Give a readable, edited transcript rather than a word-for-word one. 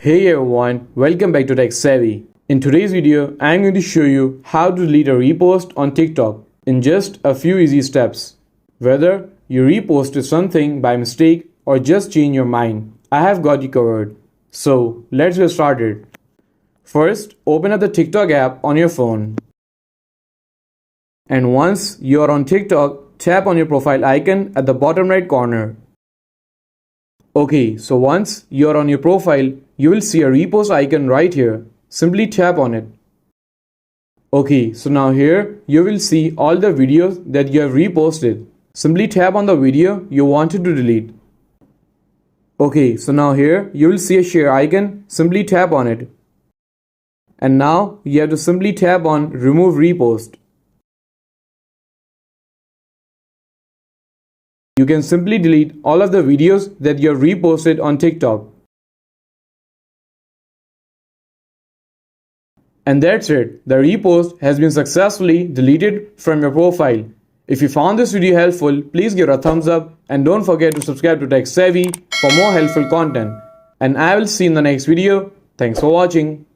Hey everyone, welcome back to Tech Savvy. In today's video, I'm going to show you how to delete a repost on TikTok in just a few easy steps. Whether you reposted something by mistake or just change your mind, I have got you covered. So let's get started. First, open up the TikTok app on your phone. And once you are on TikTok, tap on your profile icon at the bottom right corner. Okay, so once you are on your profile, you will see a repost icon right here. Simply tap on it. Okay, so now here you will see all the videos that you have reposted. Simply tap on the video you wanted to delete. Okay, so now here you will see a share icon. Simply tap on it. And now you have to simply tap on remove repost. You can simply delete all of the videos that you have reposted on TikTok. And that's it. The repost has been successfully deleted from your profile. If you found this video helpful, please give it a thumbs up and don't forget to subscribe to Tech Savvy for more helpful content. And I will see you in the next video. Thanks for watching.